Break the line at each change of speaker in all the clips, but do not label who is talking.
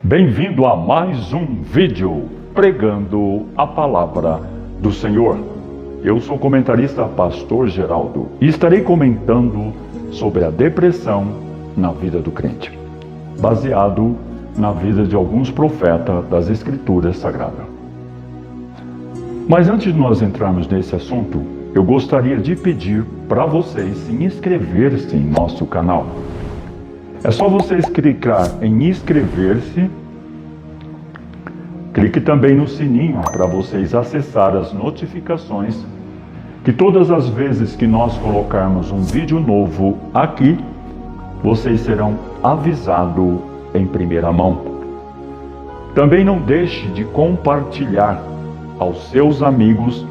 Bem-vindo a mais um vídeo pregando a palavra do Senhor. Eu sou o comentarista Pastor Geraldo e estarei comentando sobre a depressão na vida do crente, baseado na vida de alguns profetas das Escrituras Sagradas. Mas antes de nós entrarmos nesse assunto, eu gostaria de pedir para vocês se inscrever-se em nosso canal. É só vocês clicar em inscrever-se. Clique também no sininho para vocês acessar as notificações, que todas as vezes que nós colocarmos um vídeo novo aqui, vocês serão avisados em primeira mão. Também não deixe de compartilhar aos seus amigos,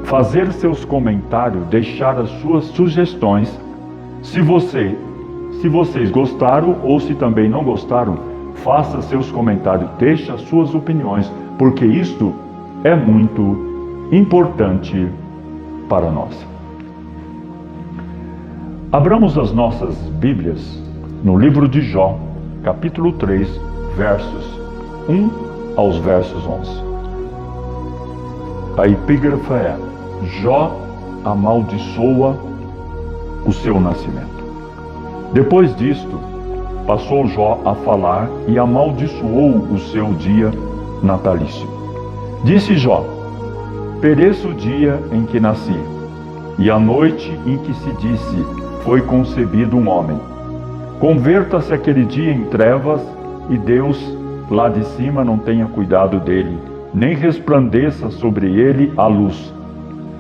fazer seus comentários, deixar as suas sugestões. Se vocês gostaram ou se também não gostaram, faça seus comentários, deixe as suas opiniões, porque isto é muito importante para nós. Abramos as nossas Bíblias no livro de Jó, capítulo 3, versos 1 aos versos 11. A epígrafe é: Jó amaldiçoa o seu nascimento. Depois disto, passou Jó a falar e amaldiçoou o seu dia natalício. Disse Jó: pereça o dia em que nasci, e a noite em que se disse, foi concebido um homem. Converta-se aquele dia em trevas, e Deus, lá de cima, não tenha cuidado dele, nem resplandeça sobre ele a luz.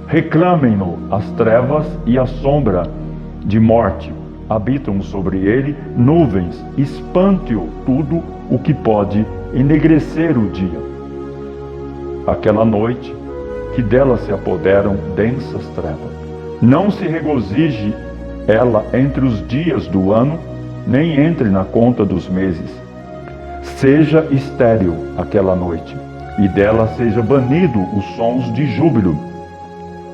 Reclamem-no as trevas e a sombra de morte. Habitam sobre ele nuvens, espante-o tudo o que pode enegrecer o dia. Aquela noite, que dela se apoderam densas trevas. Não se regozije ela entre os dias do ano, nem entre na conta dos meses. Seja estéril aquela noite, e dela seja banido os sons de júbilo.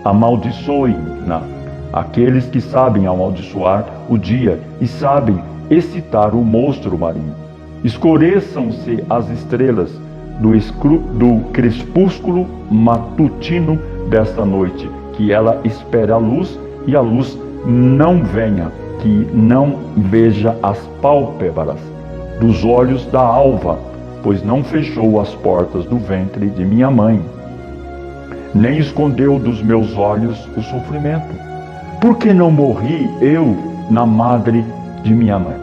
Amaldiçoem-na aqueles que sabem amaldiçoar o dia e sabem excitar o monstro marinho. Escureçam-se as estrelas do crepúsculo matutino desta noite, que ela espere a luz, e a luz não venha, que não veja as pálpebras dos olhos da alva, pois não fechou as portas do ventre de minha mãe, nem escondeu dos meus olhos o sofrimento. Por que não morri eu na madre de minha mãe?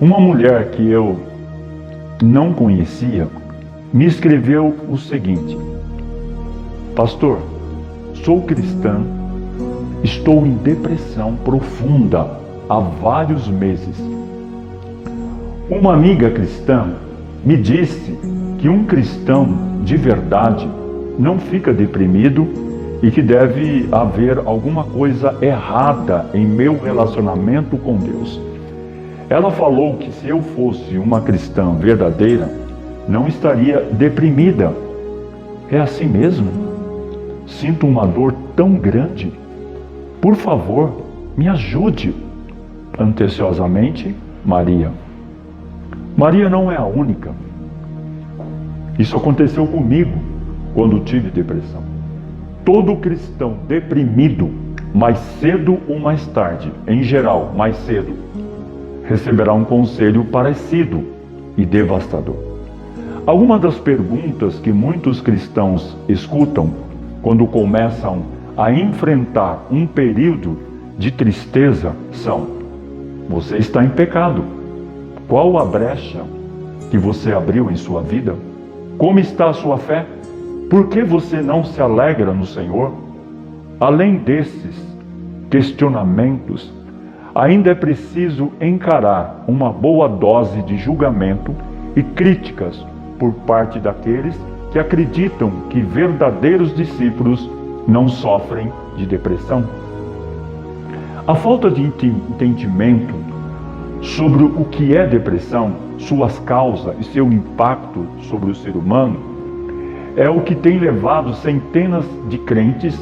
Uma mulher que eu não conhecia me escreveu o seguinte: pastor, sou cristã, estou em depressão profunda há vários meses. Uma amiga cristã me disse que um cristão de verdade não fica deprimido e que deve haver alguma coisa errada em meu relacionamento com Deus. Ela falou que se eu fosse uma cristã verdadeira, não estaria deprimida. É assim mesmo? Sinto uma dor tão grande. Por favor, me ajude. Atenciosamente, Maria. Maria não é a única. Isso aconteceu comigo quando tive depressão. Todo cristão deprimido, mais cedo ou mais tarde, em geral, mais cedo, receberá um conselho parecido e devastador. Algumas das perguntas que muitos cristãos escutam quando começam a enfrentar um período de tristeza são: você está em pecado? Qual a brecha que você abriu em sua vida? Como está a sua fé? Por que você não se alegra no Senhor? Além desses questionamentos, ainda é preciso encarar uma boa dose de julgamento e críticas por parte daqueles que acreditam que verdadeiros discípulos não sofrem de depressão. A falta de entendimento sobre o que é depressão, suas causas e seu impacto sobre o ser humano é o que tem levado centenas de crentes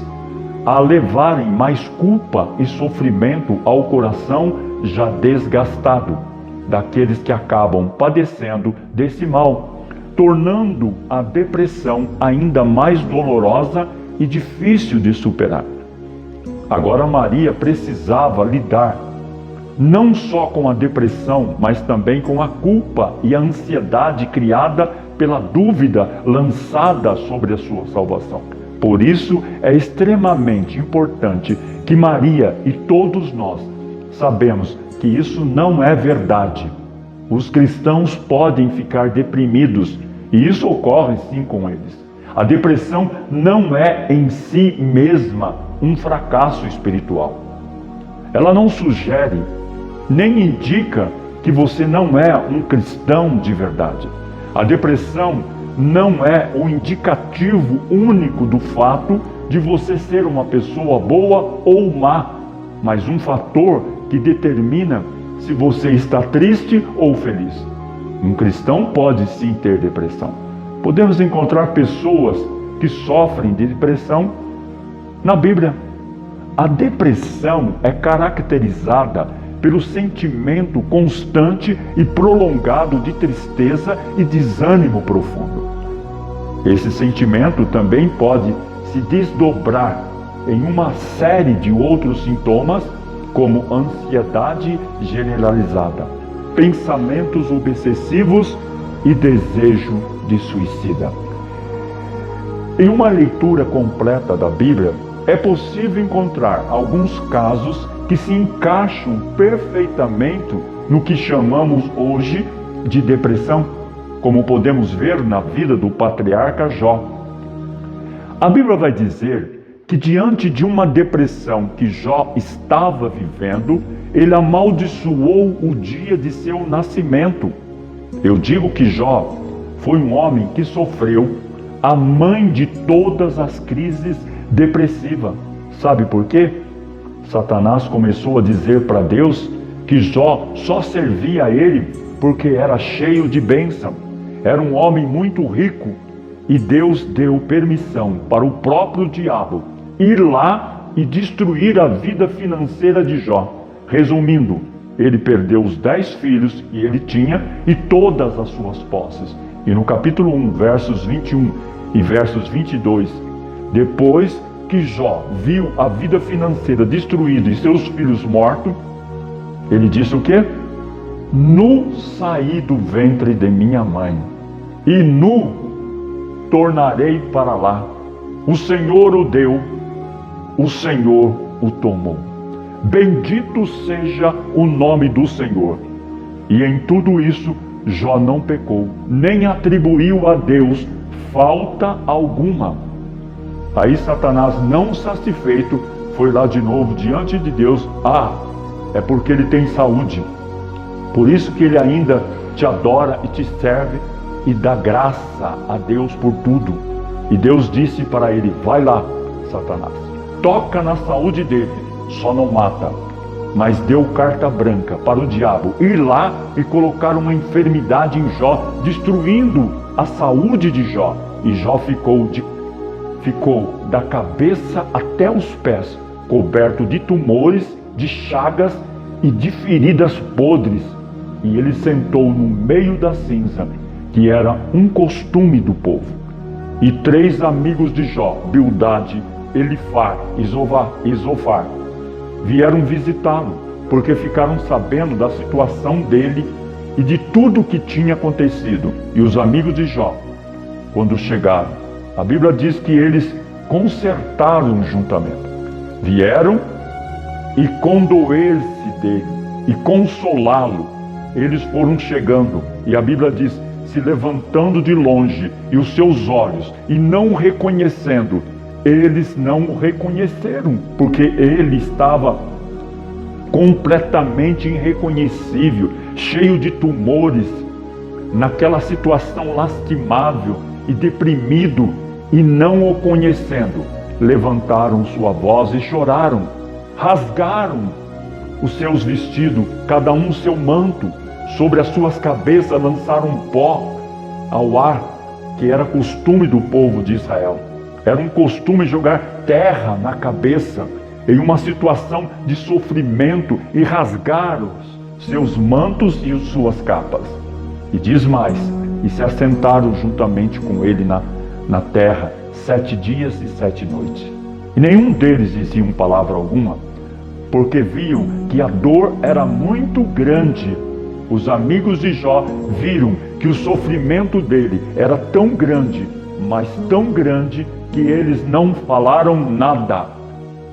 a levarem mais culpa e sofrimento ao coração já desgastado daqueles que acabam padecendo desse mal, tornando a depressão ainda mais dolorosa e difícil de superar. Agora Maria precisava lidar não só com a depressão, mas também com a culpa e a ansiedade criada pela dúvida lançada sobre a sua salvação. Por isso é extremamente importante que Maria e todos nós sabemos que isso não é verdade. Os cristãos podem ficar deprimidos, e isso ocorre sim com eles. A depressão não é em si mesma um fracasso espiritual. Ela não sugere, nem indica que você não é um cristão de verdade. A depressão não é o indicativo único do fato de você ser uma pessoa boa ou má, mas um fator que determina se você está triste ou feliz. Um cristão pode sim ter depressão. Podemos encontrar pessoas que sofrem de depressão na Bíblia. A depressão é caracterizada pelo sentimento constante e prolongado de tristeza e desânimo profundo. Esse sentimento também pode se desdobrar em uma série de outros sintomas, como ansiedade generalizada, pensamentos obsessivos e desejo de suicida. Em uma leitura completa da Bíblia, é possível encontrar alguns casos que se encaixam perfeitamente no que chamamos hoje de depressão, como podemos ver na vida do patriarca Jó. A Bíblia vai dizer que diante de uma depressão que Jó estava vivendo, ele amaldiçoou o dia de seu nascimento. Eu digo que Jó foi um homem que sofreu a mãe de todas as crises depressivas. Sabe por quê? Satanás começou a dizer para Deus que Jó só servia a ele porque era cheio de bênção. Era um homem muito rico e Deus deu permissão para o próprio diabo ir lá e destruir a vida financeira de Jó. Resumindo, ele perdeu os 10 filhos que ele tinha e todas as suas posses. E no capítulo 1, versos 21 e versos 22, depois que Jó viu a vida financeira destruída e seus filhos mortos, ele disse o quê? Nu saí do ventre de minha mãe, e nu tornarei para lá. O Senhor o deu, o Senhor o tomou. Bendito seja o nome do Senhor. E em tudo isso, Jó não pecou, nem atribuiu a Deus falta alguma. Aí Satanás, não satisfeito, foi lá de novo diante de Deus. É porque ele tem saúde. Por isso que ele ainda te adora e te serve e dá graça a Deus por tudo. E Deus disse para ele: vai lá, Satanás, toca na saúde dele, só não mata. Mas deu carta branca para o diabo ir lá e colocar uma enfermidade em Jó, destruindo a saúde de Jó. E Jó ficou da cabeça até os pés, coberto de tumores, de chagas e de feridas podres. E ele sentou no meio da cinza, que era um costume do povo. E 3 amigos de Jó, Bildade, Elifar e Zofar, vieram visitá-lo, porque ficaram sabendo da situação dele e de tudo o que tinha acontecido. E os amigos de Jó, quando chegaram, a Bíblia diz que eles consertaram o juntamento. Vieram e condoer-se dele e consolá-lo. Eles foram chegando, e a Bíblia diz, se levantando de longe, e os seus olhos, e não o reconhecendo. Eles não o reconheceram, porque ele estava completamente irreconhecível, cheio de tumores, naquela situação lastimável e deprimido, e não o conhecendo, levantaram sua voz e choraram, rasgaram os seus vestidos, cada um seu manto, sobre as suas cabeças lançaram pó ao ar, que era costume do povo de Israel. Era um costume jogar terra na cabeça, em uma situação de sofrimento, e rasgar seus mantos e suas capas. E diz mais: e se assentaram juntamente com ele na terra 7 dias e 7 noites. E nenhum deles dizia palavra alguma, porque viam que a dor era muito grande. Os amigos de Jó viram que o sofrimento dele era tão grande, mas tão grande, que eles não falaram nada.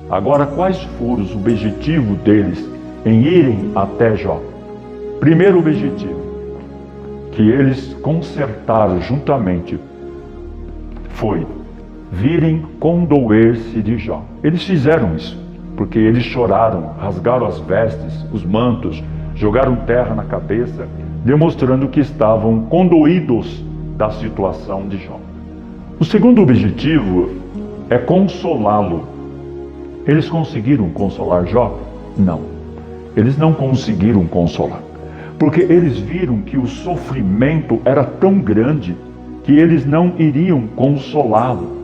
Agora, quais foram os objetivos deles em irem até Jó? Primeiro objetivo, que eles consertaram juntamente, foi virem condoer-se de Jó. Eles fizeram isso, porque eles choraram, rasgaram as vestes, os mantos, jogaram terra na cabeça, demonstrando que estavam condoídos da situação de Jó. O segundo objetivo é consolá-lo. Eles conseguiram consolar Jó? Não. Eles não conseguiram consolar, porque eles viram que o sofrimento era tão grande que eles não iriam consolá-lo.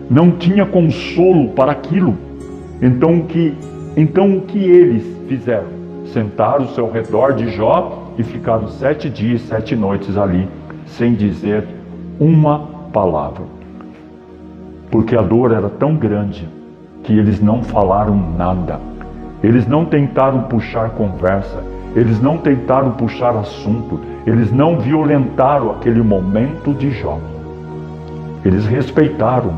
Não tinha consolo para aquilo. Então o que eles fizeram? Sentaram-se ao redor de Jó e ficaram 7 dias e 7 noites ali, sem dizer uma palavra. Porque a dor era tão grande que eles não falaram nada. Eles não tentaram puxar conversa, eles não tentaram puxar assunto, eles não violentaram aquele momento de Jó. Eles respeitaram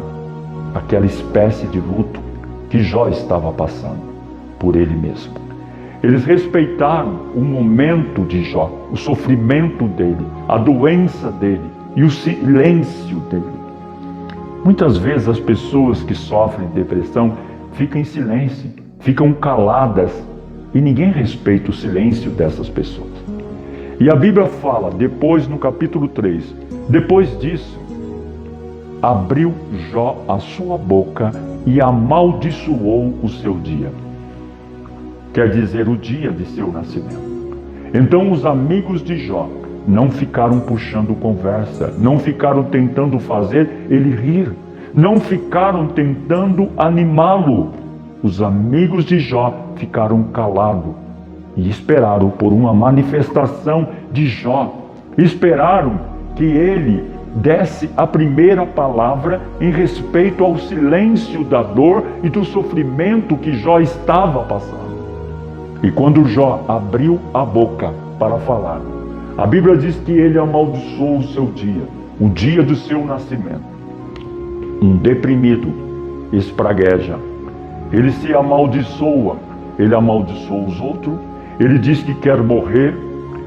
aquela espécie de luto que Jó estava passando por ele mesmo. Eles respeitaram o momento de Jó, o sofrimento dele, a doença dele e o silêncio dele. Muitas vezes as pessoas que sofrem depressão ficam em silêncio, ficam caladas, e ninguém respeita o silêncio dessas pessoas. E a Bíblia fala, depois no capítulo 3, depois disso, abriu Jó a sua boca e amaldiçoou o seu dia. Quer dizer, o dia de seu nascimento. Então os amigos de Jó não ficaram puxando conversa, não ficaram tentando fazer ele rir, não ficaram tentando animá-lo. Os amigos de Jó ficaram calados e esperaram por uma manifestação de Jó. Esperaram que ele desse a primeira palavra em respeito ao silêncio da dor e do sofrimento que Jó estava passando. E quando Jó abriu a boca para falar, a Bíblia diz que ele amaldiçoou o seu dia, o dia do seu nascimento. Um deprimido espragueja, ele se amaldiçoa, ele amaldiçoa os outros, ele diz que quer morrer,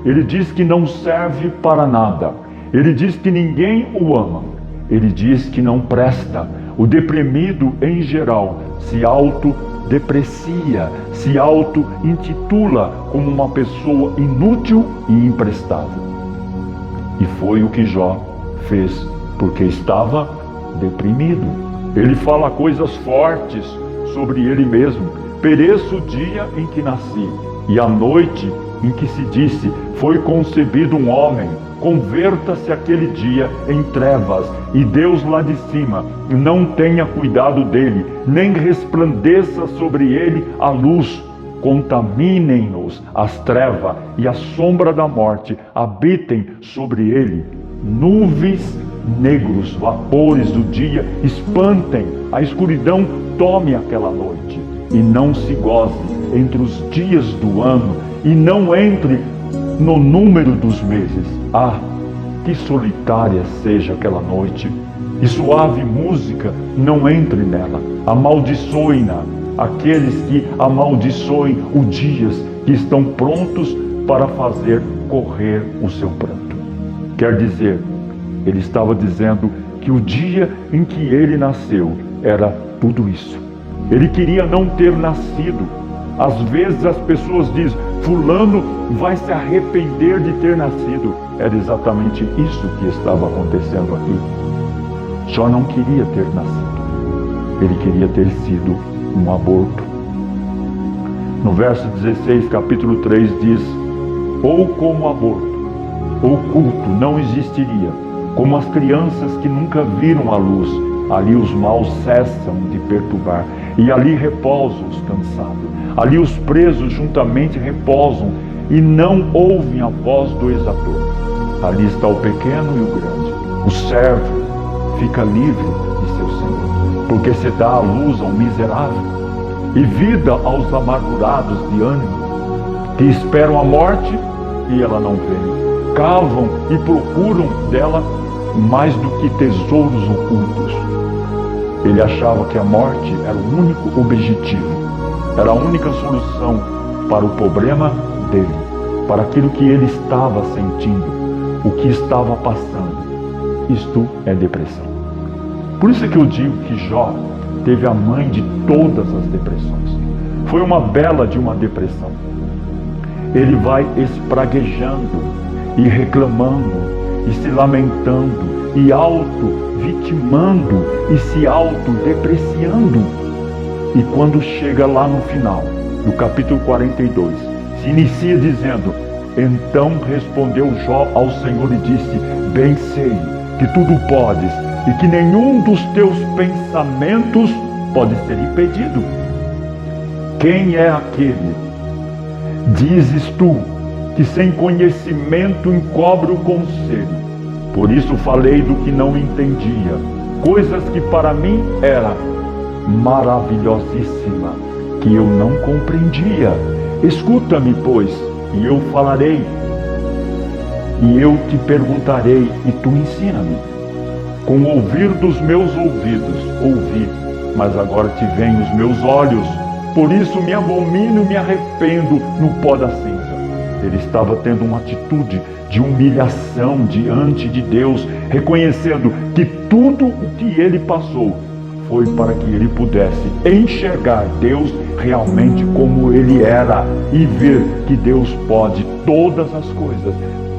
ele diz que não serve para nada, ele diz que ninguém o ama, ele diz que não presta. O deprimido, em geral, se autodeprecia, se auto-intitula como uma pessoa inútil e imprestável. E foi o que Jó fez, porque estava deprimido. Ele fala coisas fortes sobre ele mesmo. Pereço o dia em que nasci, e a noite em que se disse, foi concebido um homem. Converta-se aquele dia em trevas, e Deus lá de cima não tenha cuidado dele, nem resplandeça sobre ele a luz. Contaminem-nos as trevas e a sombra da morte, habitem sobre ele. Nuvens negros, vapores do dia, espantem, a escuridão tome aquela noite, e não se goze entre os dias do ano, e não entre no número dos meses. Ah, que solitária seja aquela noite, e suave música não entre nela. Amaldiçoem-na aqueles que amaldiçoem os dias, que estão prontos para fazer correr o seu pranto. Quer dizer, ele estava dizendo que o dia em que ele nasceu era tudo isso. Ele queria não ter nascido. Às vezes as pessoas dizem, fulano vai se arrepender de ter nascido. Era exatamente isso que estava acontecendo aqui. Jó não queria ter nascido. Ele queria ter sido um aborto. No verso 16, capítulo 3 diz, ou como aborto, oculto não existiria, como as crianças que nunca viram a luz, ali os maus cessam de perturbar, e ali repousam os cansados, ali os presos juntamente repousam, e não ouvem a voz do exator. Ali está o pequeno e o grande. O servo fica livre de seu senhor, porque se dá a luz ao miserável e vida aos amargurados de ânimo, que esperam a morte e ela não vem, cavam e procuram dela mais do que tesouros ocultos. Ele achava que a morte era o único objetivo, era a única solução para o problema dele, para aquilo que ele estava sentindo, o que estava passando. Isto é depressão. Por isso é que eu digo que Jó teve a mãe de todas as depressões. Foi uma bela de uma depressão. Ele vai espraguejando e reclamando e se lamentando e auto-vitimando e se auto-depreciando. E quando chega lá no final, no capítulo 42, se inicia dizendo: então respondeu Jó ao Senhor e disse: bem sei que tudo podes e que nenhum dos teus pensamentos pode ser impedido. Quem é aquele? Dizes tu que sem conhecimento encobre o conselho. Por isso falei do que não entendia, coisas que para mim era maravilhosíssima, que eu não compreendia. Escuta-me, pois, e eu falarei, e eu te perguntarei, e tu ensina-me. Com o ouvir dos meus ouvidos, ouvi, mas agora te veem os meus olhos, por isso me abomino e me arrependo no pó da cinza. Ele estava tendo uma atitude de humilhação diante de Deus, reconhecendo que tudo o que ele passou foi para que ele pudesse enxergar Deus realmente como ele era e ver que Deus pode todas as coisas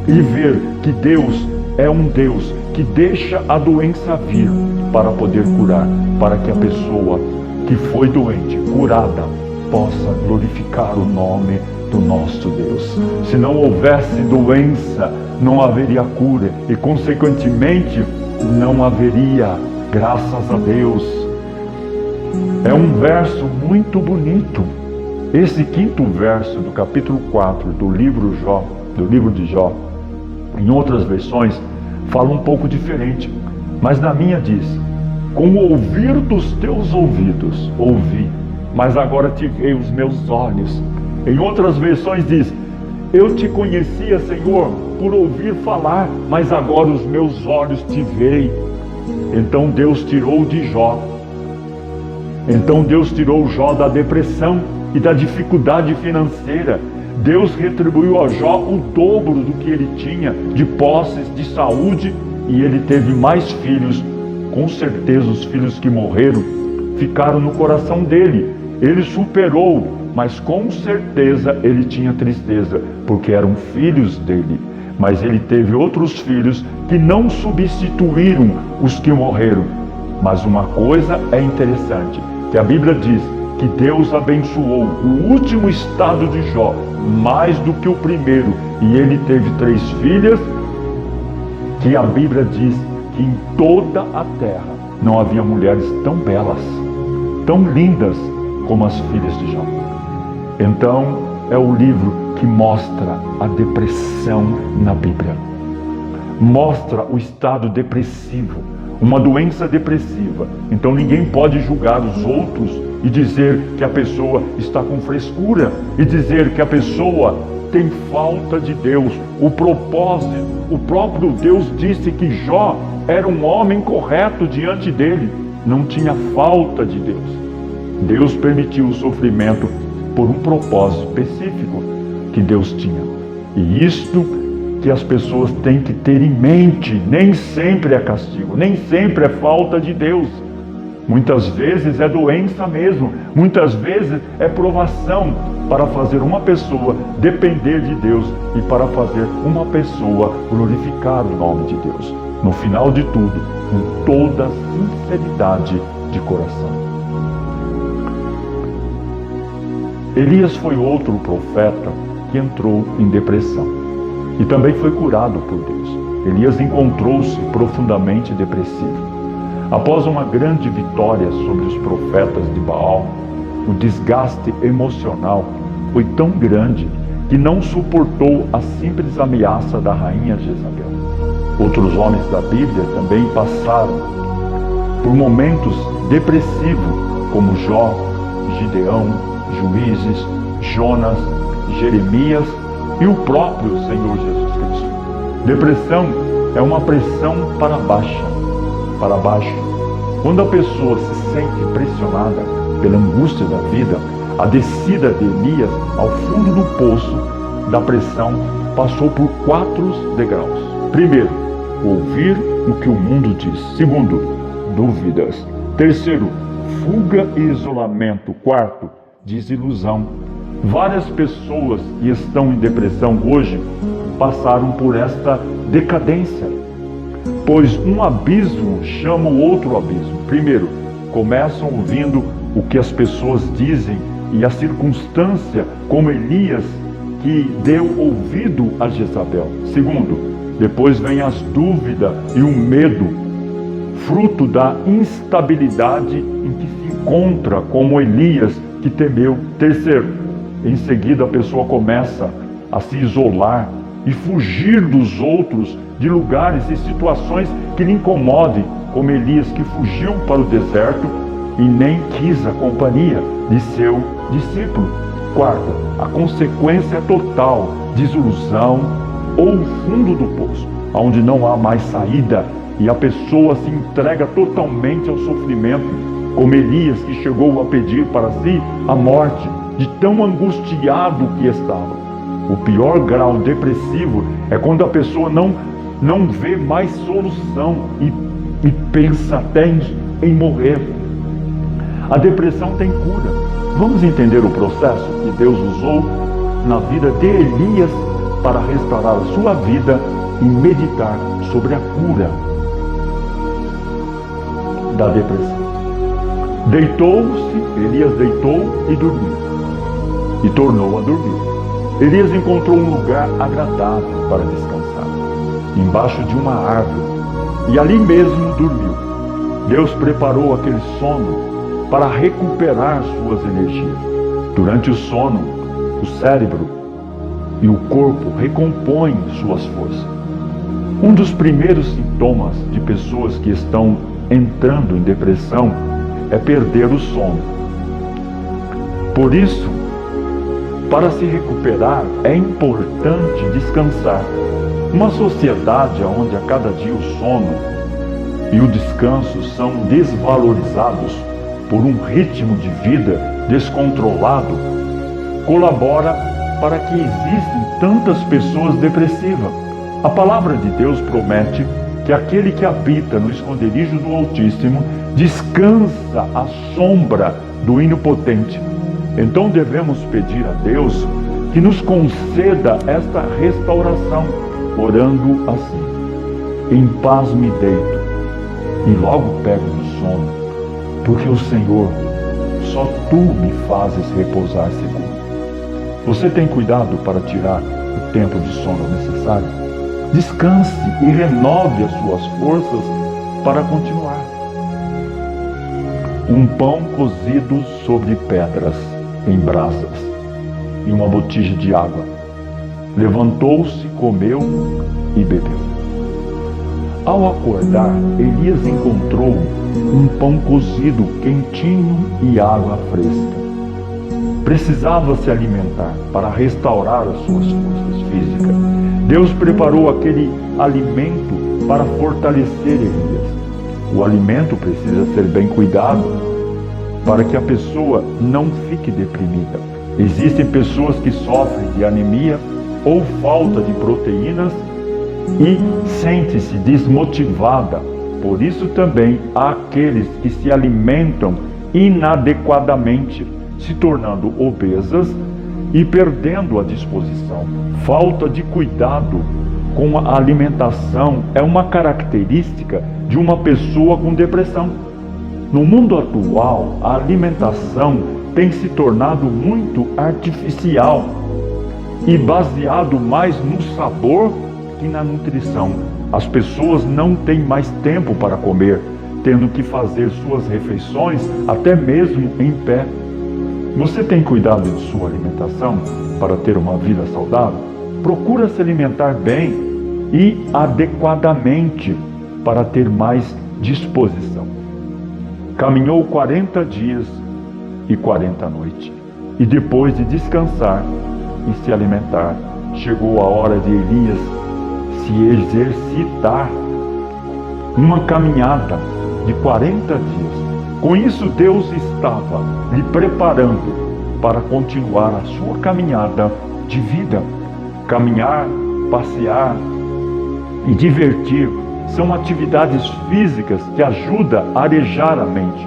e ver que Deus é um Deus que deixa a doença vir para poder curar, para que a pessoa que foi doente, curada, possa glorificar o nome do nosso Deus. Se não houvesse doença, não haveria cura e, consequentemente, não haveria graças a Deus. É um verso muito bonito. Esse quinto verso do capítulo 4 do livro de Jó, em outras versões, fala um pouco diferente, mas na minha diz: com o ouvir dos teus ouvidos, ouvi, mas agora te veio os meus olhos. Em outras versões diz: eu te conhecia, Senhor, por ouvir falar, mas agora os meus olhos te veem. Então Deus tirou Jó da depressão e da dificuldade financeira. Deus retribuiu a Jó o dobro do que ele tinha de posses, de saúde, e ele teve mais filhos. Com certeza os filhos que morreram ficaram no coração dele. Ele superou, mas com certeza ele tinha tristeza, porque eram filhos dele. Mas ele teve outros filhos que não substituíram os que morreram. Mas uma coisa é interessante, que a Bíblia diz que Deus abençoou o último estado de Jó mais do que o primeiro, e ele teve 3 filhas, que a Bíblia diz que em toda a terra não havia mulheres tão belas, tão lindas como as filhas de Jó. Então é o livro que mostra a depressão na Bíblia, mostra o estado depressivo, uma doença depressiva. Então ninguém pode julgar os outros e dizer que a pessoa está com frescura e dizer que a pessoa tem falta de Deus. O propósito, o próprio Deus disse que Jó era um homem correto diante dele, não tinha falta de Deus. Deus permitiu o sofrimento por um propósito específico que Deus tinha. E isto que as pessoas têm que ter em mente: nem sempre é castigo, nem sempre é falta de Deus. Muitas vezes é doença mesmo, muitas vezes é provação para fazer uma pessoa depender de Deus e para fazer uma pessoa glorificar o nome de Deus. No final de tudo, com toda sinceridade de coração. Elias foi outro profeta que entrou em depressão e também foi curado por Deus. Elias encontrou-se profundamente depressivo. Após uma grande vitória sobre os profetas de Baal, o desgaste emocional foi tão grande que não suportou a simples ameaça da rainha Jezabel. Outros homens da Bíblia também passaram por momentos depressivos, como Jó, Gideão, Juízes, Jonas, Jeremias e o próprio Senhor Jesus Cristo. Depressão é uma pressão para baixo. Quando a pessoa se sente pressionada pela angústia da vida, a descida de Elias ao fundo do poço da pressão passou por 4 degraus. Primeiro, ouvir o que o mundo diz. Segundo, dúvidas. Terceiro, fuga e isolamento. Quarto, desilusão. Várias pessoas que estão em depressão hoje passaram por esta decadência, pois um abismo chama o outro abismo. Primeiro, começam ouvindo o que as pessoas dizem e a circunstância, como Elias, que deu ouvido a Jezabel. Segundo, depois vem as dúvidas e o medo, fruto da instabilidade em que se encontra, como Elias, que temeu. Terceiro, em seguida a pessoa começa a se isolar e fugir dos outros, de lugares e situações que lhe incomodem, como Elias, que fugiu para o deserto e nem quis a companhia de seu discípulo. Quarto, a consequência é total, desilusão ou o fundo do poço, onde não há mais saída e a pessoa se entrega totalmente ao sofrimento, como Elias, que chegou a pedir para si a morte, de tão angustiado que estava. O pior grau depressivo é quando a pessoa não vê mais solução e pensa até em morrer. A depressão tem cura. Vamos entender o processo que Deus usou na vida de Elias para restaurar a sua vida e meditar sobre a cura da depressão. Elias deitou e dormiu, e tornou a dormir. Elias encontrou um lugar agradável para descansar, embaixo de uma árvore, e ali mesmo dormiu. Deus preparou aquele sono para recuperar suas energias. Durante o sono, o cérebro e o corpo recompõem suas forças. Um dos primeiros sintomas de pessoas que estão entrando em depressão é perder o sono. Por isso, para se recuperar, é importante descansar. Uma sociedade onde a cada dia o sono e o descanso são desvalorizados por um ritmo de vida descontrolado, colabora para que existam tantas pessoas depressivas. A palavra de Deus promete que aquele que habita no esconderijo do Altíssimo descansa à sombra do Onipotente. Então devemos pedir a Deus que nos conceda esta restauração, orando assim: em paz me deito e logo pego no sono, porque o Senhor, só Tu me fazes repousar seguro. Você tem cuidado para tirar o tempo de sono necessário? Descanse e renove as suas forças para continuar. Um pão cozido sobre pedras em brasas e uma botija de água. Levantou-se, comeu e bebeu. Ao acordar, Elias encontrou um pão cozido quentinho e água fresca. Precisava se alimentar para restaurar as suas forças físicas. Deus preparou aquele alimento para fortalecer Elias. O alimento precisa ser bem cuidado para que a pessoa não fique deprimida. Existem pessoas que sofrem de anemia ou falta de proteínas e sentem-se desmotivada. Por isso também há aqueles que se alimentam inadequadamente, se tornando obesas e perdendo a disposição. Falta de cuidado com a alimentação é uma característica de uma pessoa com depressão. No mundo atual, a alimentação tem se tornado muito artificial e baseado mais no sabor que na nutrição. As pessoas não têm mais tempo para comer, tendo que fazer suas refeições até mesmo em pé. Você tem cuidado de sua alimentação? para ter uma vida saudável, procura se alimentar bem e adequadamente para ter mais disposição. Caminhou 40 dias e 40 noites, e depois de descansar e se alimentar, chegou a hora de Elias se exercitar. Uma caminhada de 40 dias. Com isso, Deus estava lhe preparando para continuar a sua caminhada de vida. Caminhar, passear e divertir são atividades físicas que ajudam a arejar a mente.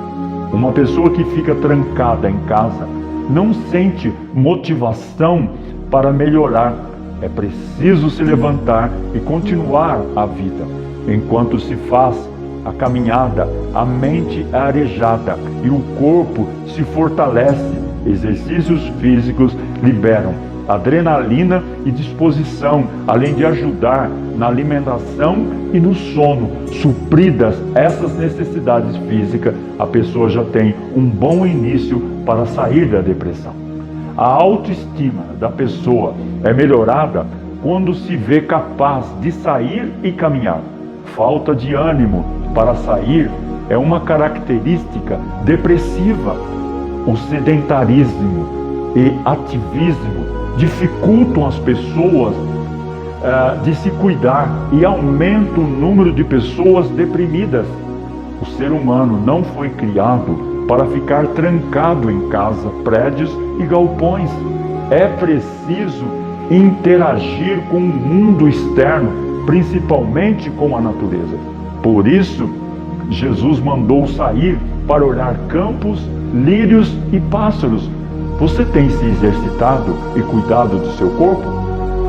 Uma pessoa que fica trancada em casa não sente motivação para melhorar. É preciso se levantar e continuar a vida. Enquanto se faz a caminhada, a mente é arejada e o corpo se fortalece. Exercícios físicos liberam adrenalina e disposição, além de ajudar na alimentação e no sono. Supridas essas necessidades físicas, a pessoa já tem um bom início para sair da depressão. A autoestima da pessoa é melhorada quando se vê capaz de sair e caminhar. Falta de ânimo para sair é uma característica depressiva. O sedentarismo e ativismo dificultam as pessoas de se cuidar e aumenta o número de pessoas deprimidas. O ser humano não foi criado para ficar trancado em casa, prédios e galpões. É preciso interagir com o mundo externo, principalmente com a natureza. Por isso, Jesus mandou sair para olhar campos, lírios e pássaros. Você tem se exercitado e cuidado do seu corpo?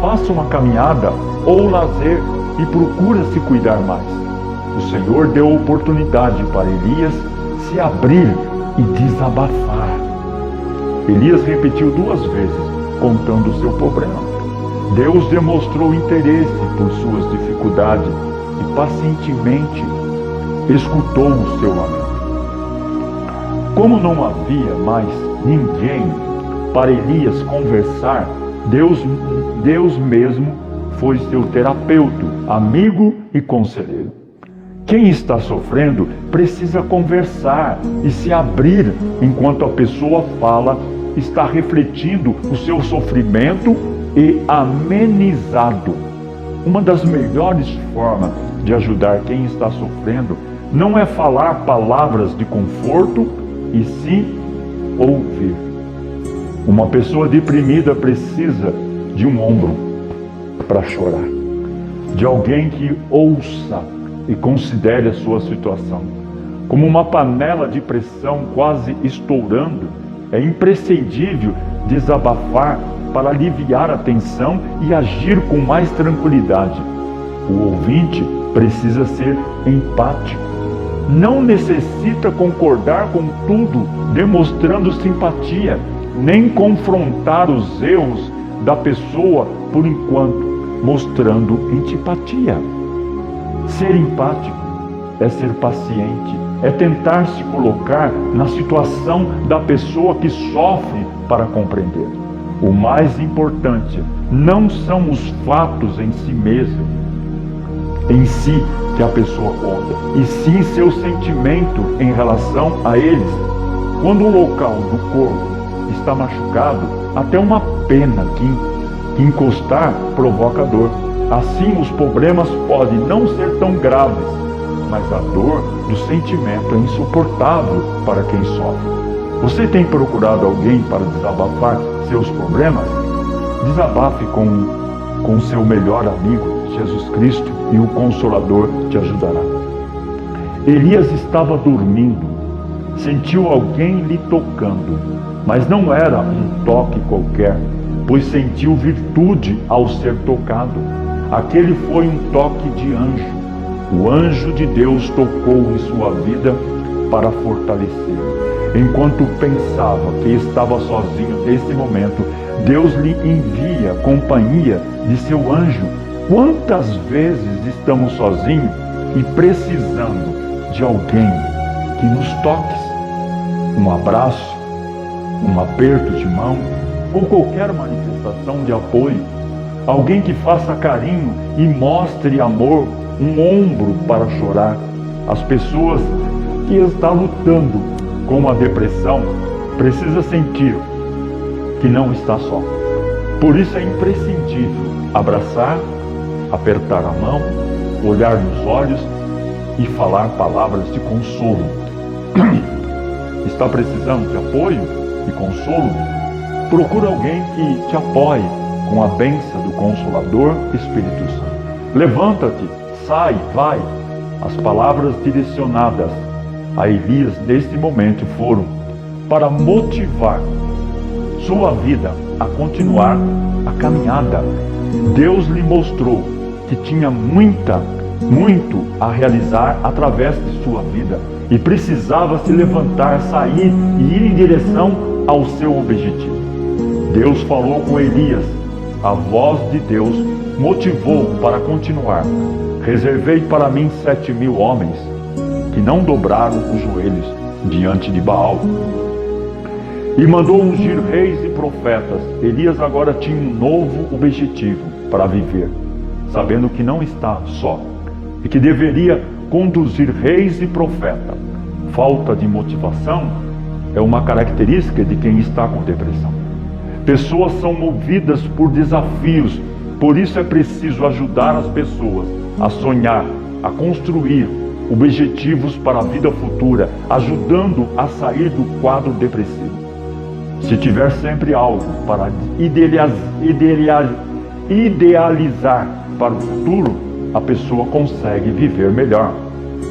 Faça uma caminhada ou lazer e procura se cuidar mais. O Senhor deu oportunidade para Elias se abrir e desabafar. Elias repetiu 2 vezes, contando o seu problema. Deus demonstrou interesse por suas dificuldades e pacientemente escutou o seu lamento. Como não havia mais ninguém para Elias conversar, Deus mesmo foi seu terapeuta, amigo e conselheiro. Quem está sofrendo precisa conversar e se abrir enquanto a pessoa fala, está refletindo o seu sofrimento e amenizado. Uma das melhores formas de ajudar quem está sofrendo não é falar palavras de conforto, e sim ouvir. Uma pessoa deprimida precisa de um ombro para chorar, de alguém que ouça e considere a sua situação. Como uma panela de pressão quase estourando, é imprescindível desabafar para aliviar a tensão e agir com mais tranquilidade. O ouvinte precisa ser empático. Não necessita concordar com tudo, demonstrando simpatia, nem confrontar os erros da pessoa por enquanto, mostrando antipatia. Ser empático é ser paciente, é tentar se colocar na situação da pessoa que sofre para compreender. O mais importante não são os fatos em si mesmo, em si que a pessoa conta, e sim seu sentimento em relação a eles. Quando o local do corpo está machucado, até uma pena que encostar provoca dor. Assim, os problemas podem não ser tão graves, mas a dor do sentimento é insuportável para quem sofre. Você tem procurado alguém para desabafar seus problemas? Desabafe com seu melhor amigo, Jesus Cristo, e o Consolador te ajudará. Elias estava dormindo, sentiu alguém lhe tocando, mas não era um toque qualquer, pois sentiu virtude ao ser tocado. Aquele foi um toque de anjo. O anjo de Deus tocou em sua vida para fortalecê-lo. Enquanto pensava que estava sozinho nesse momento, Deus lhe envia companhia de seu anjo. Quantas vezes estamos sozinhos e precisando de alguém que nos toque? Um abraço, um aperto de mão, ou qualquer manifestação de apoio, alguém que faça carinho e mostre amor, um ombro para chorar. As pessoas que estão lutando com a depressão precisam sentir que não está só. Por isso é imprescindível abraçar, apertar a mão, olhar nos olhos e falar palavras de consolo. Está precisando de apoio e consolo? Procura alguém que te apoie com a bênção do Consolador Espírito Santo. Levanta-te, sai, vai. As palavras direcionadas a Elias neste momento foram para motivar sua vida a continuar a caminhada. Deus lhe mostrou que tinha muito a realizar através de sua vida e precisava se levantar, sair e ir em direção ao seu objetivo. Deus falou com Elias. A voz de Deus motivou para continuar. Reservei para mim 7.000 homens que não dobraram os joelhos diante de Baal. E mandou ungir reis e profetas. Elias agora tinha um novo objetivo para viver, sabendo que não está só e que deveria conduzir reis e profetas. Falta de motivação é uma característica de quem está com depressão. Pessoas são movidas por desafios, por isso é preciso ajudar as pessoas a sonhar, a construir objetivos para a vida futura, ajudando a sair do quadro depressivo. Se tiver sempre algo para idealizar para o futuro, a pessoa consegue viver melhor.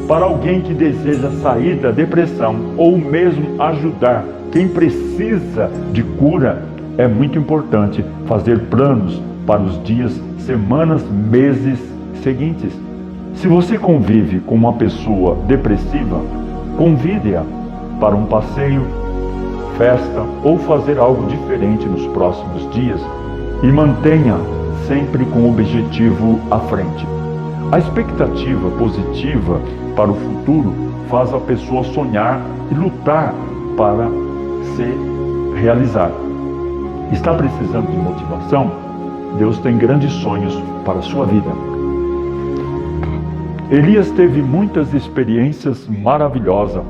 Para alguém que deseja sair da depressão ou mesmo ajudar quem precisa de cura, é muito importante fazer planos para os dias, semanas, meses seguintes. Se você convive com uma pessoa depressiva, convide-a para um passeio, festa ou fazer algo diferente nos próximos dias e mantenha sempre com o objetivo à frente. A expectativa positiva para o futuro faz a pessoa sonhar e lutar para se realizar. Está precisando de motivação? Deus tem grandes sonhos para a sua vida. Elias teve muitas experiências maravilhosas,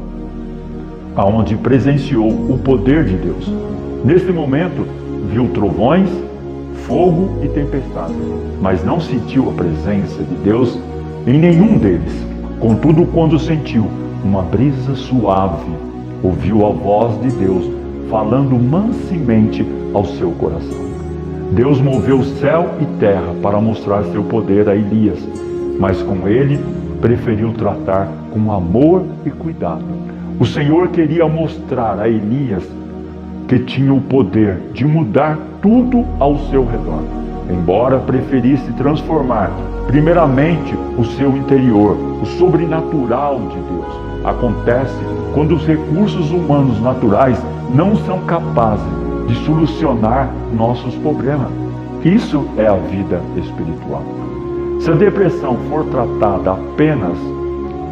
aonde presenciou o poder de Deus. Neste momento, viu trovões, fogo e tempestade, mas não sentiu a presença de Deus em nenhum deles. Contudo, quando sentiu uma brisa suave, ouviu a voz de Deus falando mansidamente ao seu coração. Deus moveu céu e terra para mostrar seu poder a Elias, mas com ele preferiu tratar com amor e cuidado. O Senhor queria mostrar a Elias que tinha o poder de mudar tudo ao seu redor, embora preferisse transformar primeiramente o seu interior. O sobrenatural de Deus acontece quando os recursos humanos naturais não são capazes de solucionar nossos problemas. Isso é a vida espiritual. Se a depressão for tratada apenas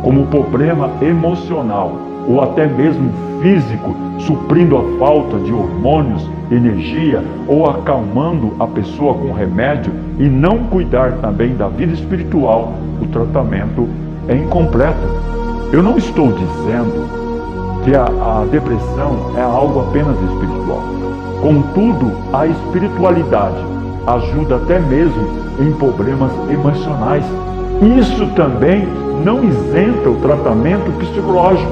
como problema emocional ou até mesmo físico, suprindo a falta de hormônios, energia ou acalmando a pessoa com remédio e não cuidar também da vida espiritual, o tratamento é incompleto. Eu não estou dizendo que a depressão é algo apenas espiritual. Contudo, a espiritualidade ajuda até mesmo em problemas emocionais. Isso também não isenta o tratamento psicológico.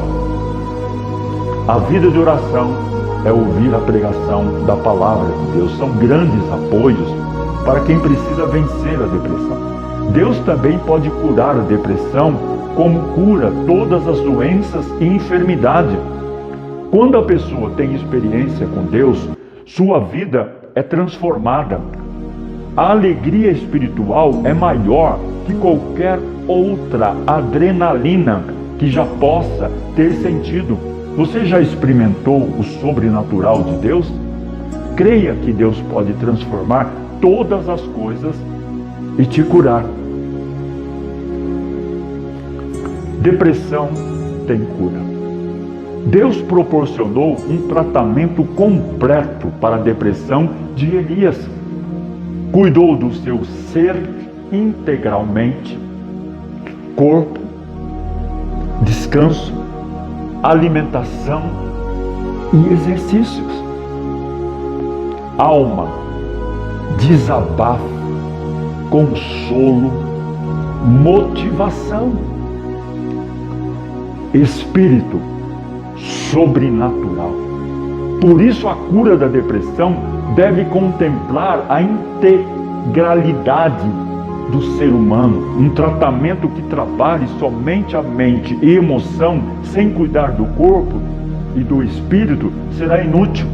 A vida de oração é ouvir a pregação da palavra de Deus. São grandes apoios para quem precisa vencer a depressão. Deus também pode curar a depressão, como cura todas as doenças e enfermidades. Quando a pessoa tem experiência com Deus, sua vida é transformada. A alegria espiritual é maior que qualquer outra adrenalina que já possa ter sentido. Você já experimentou o sobrenatural de Deus? Creia que Deus pode transformar todas as coisas e te curar. Depressão tem cura. Deus proporcionou um tratamento completo para a depressão de Elias. Cuidou do seu ser integralmente: corpo, descanso, alimentação e exercícios. Alma, desabafo, consolo, motivação. Espírito, sobrenatural. Por isso a cura da depressão deve contemplar a integralidade do ser humano. Um tratamento que trabalhe somente a mente e emoção, sem cuidar do corpo e do espírito, será inútil.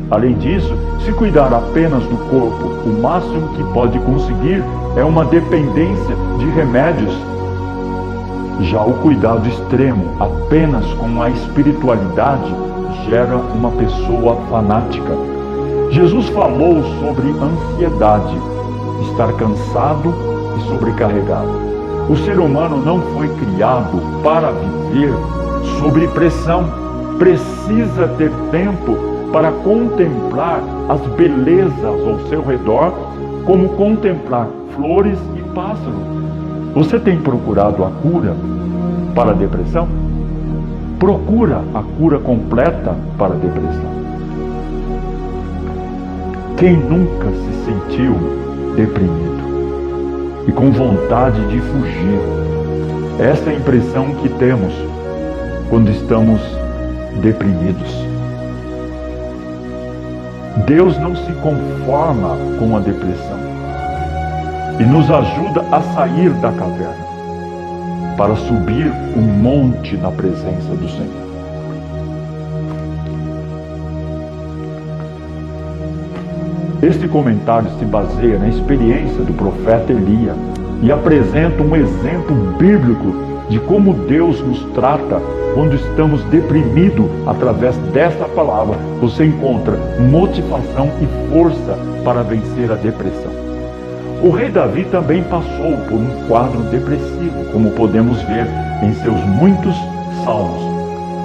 Além disso, se cuidar apenas do corpo, o máximo que pode conseguir é uma dependência de remédios. Já o cuidado extremo, apenas com a espiritualidade, gera uma pessoa fanática. Jesus falou sobre ansiedade, estar cansado e sobrecarregado. O ser humano não foi criado para viver sob pressão. Precisa ter tempo para contemplar as belezas ao seu redor, como contemplar flores e pássaros. Você tem procurado a cura para a depressão? Procura a cura completa para a depressão. Quem nunca se sentiu deprimido e com vontade de fugir? Essa é a impressão que temos quando estamos deprimidos. Deus não se conforma com a depressão e nos ajuda a sair da caverna para subir um monte na presença do Senhor. Este comentário se baseia na experiência do profeta Elias e apresenta um exemplo bíblico de como Deus nos trata quando estamos deprimidos. Através dessa palavra, você encontra motivação e força para vencer a depressão. O rei Davi também passou por um quadro depressivo, como podemos ver em seus muitos salmos.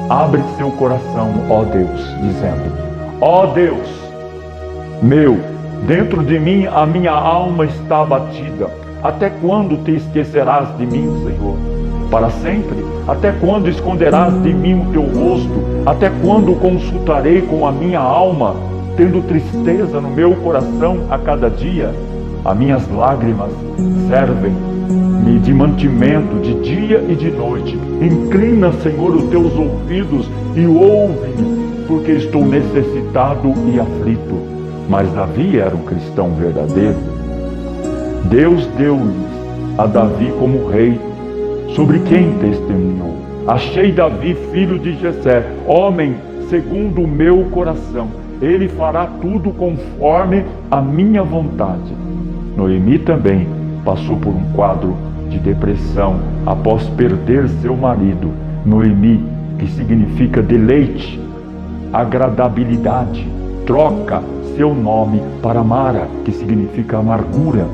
Abre seu coração, ó Deus, dizendo: ó Deus, meu, dentro de mim a minha alma está abatida. Até quando te esquecerás de mim, Senhor? Para sempre? Até quando esconderás de mim o teu rosto? Até quando consultarei com a minha alma, tendo tristeza no meu coração a cada dia? As minhas lágrimas servem-me de mantimento de dia e de noite. Inclina, Senhor, os teus ouvidos e ouve-me, porque estou necessitado e aflito. Mas Davi era um cristão verdadeiro. Deus deu-lhes a Davi como rei, sobre quem testemunhou: achei Davi, filho de Jessé, homem segundo o meu coração. Ele fará tudo conforme a minha vontade. Noemi também passou por um quadro de depressão após perder seu marido. Noemi, que significa deleite, agradabilidade, troca seu nome para Mara, que significa amargura.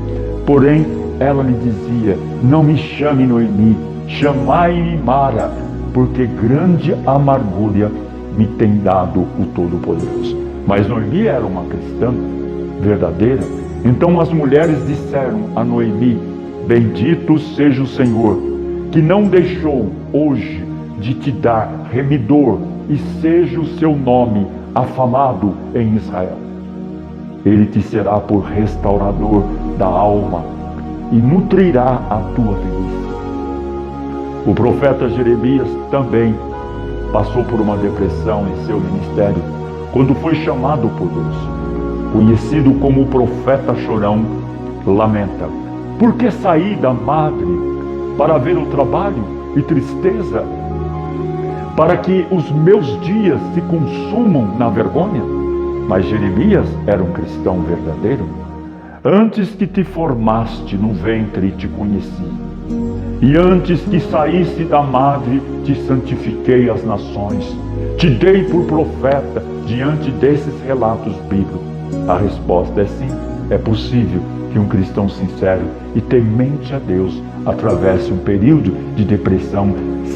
Porém, ela lhe dizia: não me chame Noemi, chamai-me Mara, porque grande amargura me tem dado o Todo-Poderoso. Mas Noemi era uma cristã verdadeira. Então as mulheres disseram a Noemi: bendito seja o Senhor, que não deixou hoje de te dar remidor, e seja o seu nome afamado em Israel. Ele te será por restaurador da alma e nutrirá a tua velhice. O profeta Jeremias também passou por uma depressão em seu ministério quando foi chamado por Deus. Conhecido como o profeta chorão, lamenta: por que saí da madre para ver o trabalho e tristeza, para que os meus dias se consumam na vergonha? Mas Jeremias era um cristão verdadeiro. Antes que te formaste no ventre te conheci, e antes que saísse da madre te santifiquei as nações. Te dei por profeta diante desses relatos bíblicos. A resposta é sim, é possível que um cristão sincero e temente a Deus atravesse um período de depressão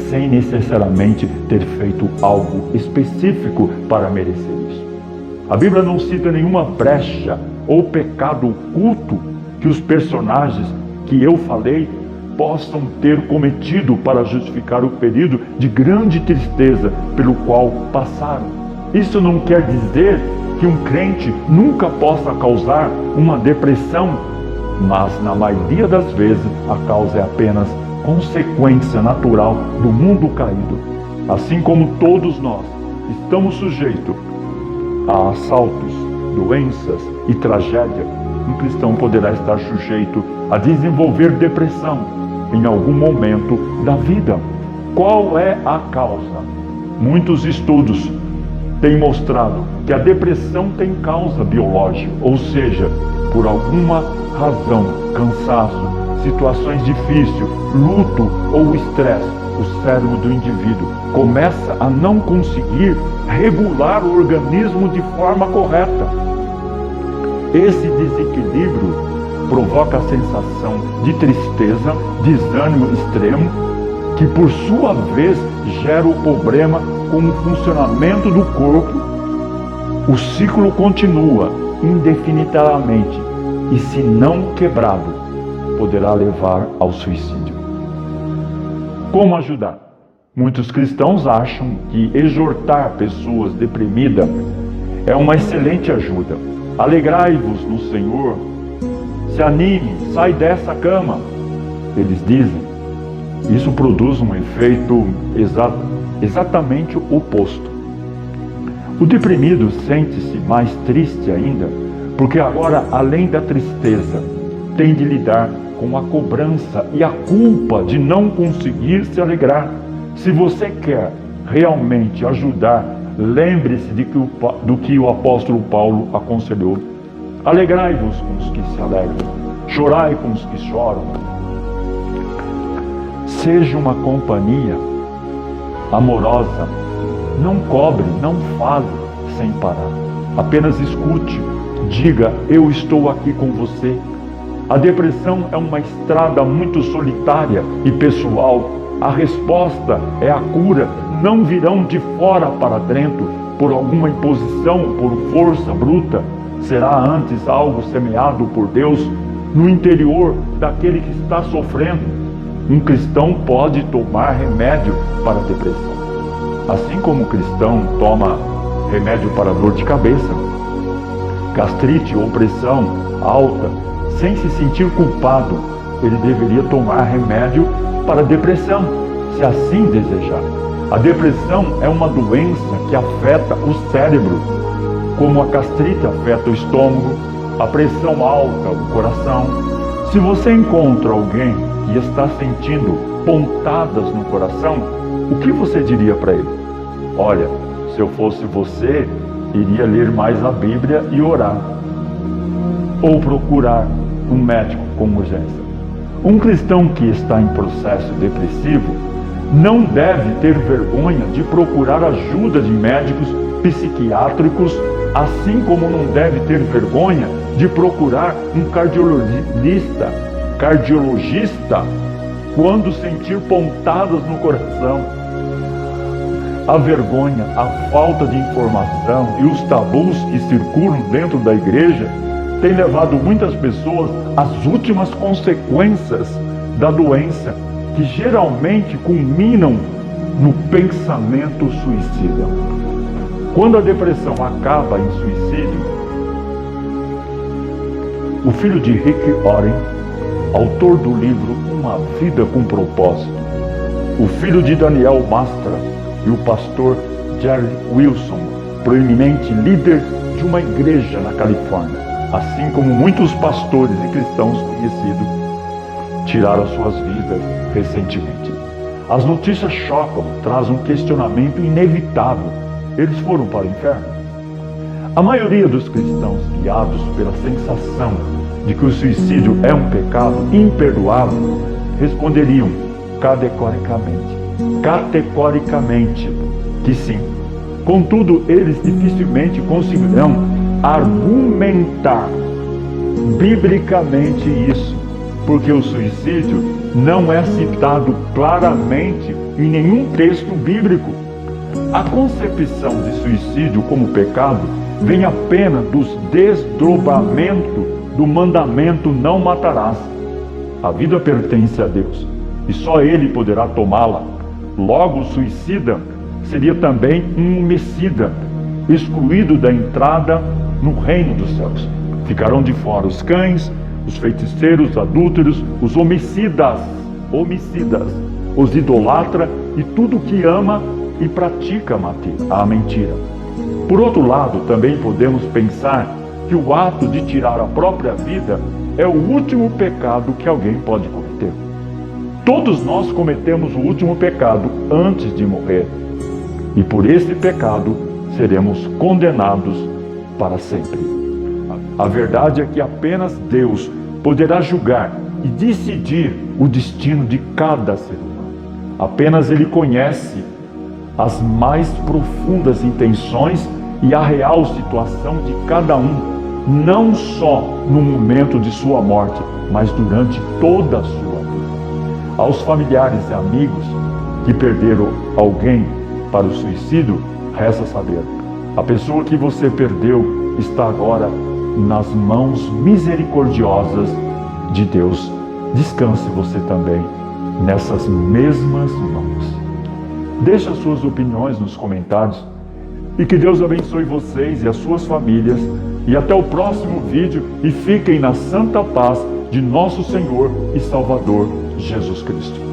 sem necessariamente ter feito algo específico para merecer isso. A Bíblia não cita nenhuma brecha ou pecado oculto que os personagens que eu falei possam ter cometido para justificar o período de grande tristeza pelo qual passaram. Isso não quer dizer que um crente nunca possa causar uma depressão, mas na maioria das vezes a causa é apenas consequência natural do mundo caído. Assim como todos nós estamos sujeitos a assaltos, doenças e tragédia, um cristão poderá estar sujeito a desenvolver depressão em algum momento da vida. Qual é a causa? Muitos estudos têm mostrado que a depressão tem causa biológica, ou seja, por alguma razão, cansaço, situações difíceis, luto ou estresse, o cérebro do indivíduo começa a não conseguir regular o organismo de forma correta. Esse desequilíbrio provoca a sensação de tristeza, desânimo extremo, que por sua vez gera o problema com o funcionamento do corpo. O ciclo continua indefinidamente e, se não quebrado, poderá levar ao suicídio. Como ajudar? Muitos cristãos acham que exortar pessoas deprimidas é uma excelente ajuda. Alegrai-vos no Senhor, se anime, sai dessa cama. Eles dizem, isso produz um efeito exatamente oposto. O deprimido sente-se mais triste ainda, porque agora, além da tristeza, tem de lidar com a cobrança e a culpa de não conseguir se alegrar. Se você quer realmente ajudar, lembre-se do que o apóstolo Paulo aconselhou. Alegrai-vos com os que se alegram, chorai com os que choram. Seja uma companhia amorosa, não cobre, não fale sem parar. Apenas escute, diga, eu estou aqui com você. A depressão é uma estrada muito solitária e pessoal. A resposta é a cura. Não virão de fora para dentro, por alguma imposição, por força bruta. Será antes algo semeado por Deus no interior daquele que está sofrendo. Um cristão pode tomar remédio para a depressão. Assim como o cristão toma remédio para dor de cabeça, gastrite ou pressão alta, sem se sentir culpado, ele deveria tomar remédio para a depressão, se assim desejar. A depressão é uma doença que afeta o cérebro, como a gastrite afeta o estômago, a pressão alta, o coração. Se você encontra alguém que está sentindo pontadas no coração, o que você diria para ele? Olha, se eu fosse você, iria ler mais a Bíblia e orar. Ou procurar um médico com urgência. Um cristão que está em processo depressivo não deve ter vergonha de procurar ajuda de médicos psiquiátricos, assim como não deve ter vergonha de procurar um cardiologista quando sentir pontadas no coração. A vergonha, a falta de informação e os tabus que circulam dentro da igreja têm levado muitas pessoas às últimas consequências da doença, que geralmente culminam no pensamento suicida. Quando a depressão acaba em suicídio, o filho de Rick Warren, autor do livro Uma Vida com Propósito, o filho de Daniel Mastra e o pastor Jerry Wilson, proeminente líder de uma igreja na Califórnia, assim como muitos pastores e cristãos conhecidos, tiraram suas vidas recentemente. As notícias chocam, trazem um questionamento inevitável. Eles foram para o inferno? A maioria dos cristãos, guiados pela sensação de que o suicídio é um pecado imperdoável, responderiam categoricamente que sim. Contudo, eles dificilmente conseguirão argumentar biblicamente isso, porque o suicídio não é citado claramente em nenhum texto bíblico. A concepção de suicídio como pecado vem apenas dos desdobramentos do mandamento não matarás. A vida pertence a Deus e só Ele poderá tomá-la. Logo, o suicida seria também um homicida, excluído da entrada no reino dos céus. Ficarão de fora os cães, os feiticeiros, adúlteros, os homicidas, os idolatras e tudo que ama e pratica a mentira. Por outro lado, também podemos pensar que o ato de tirar a própria vida é o último pecado que alguém pode cometer. Todos nós cometemos o último pecado antes de morrer, e por esse pecado seremos condenados para sempre. A verdade é que apenas Deus poderá julgar e decidir o destino de cada ser humano. Apenas Ele conhece as mais profundas intenções e a real situação de cada um, não só no momento de sua morte, mas durante toda a sua vida. Aos familiares e amigos que perderam alguém para o suicídio, resta saber: a pessoa que você perdeu está agora nas mãos misericordiosas de Deus. Descanse você também nessas mesmas mãos. Deixe as suas opiniões nos comentários e que Deus abençoe vocês e as suas famílias. E até o próximo vídeo, e fiquem na santa paz de nosso Senhor e Salvador Jesus Cristo.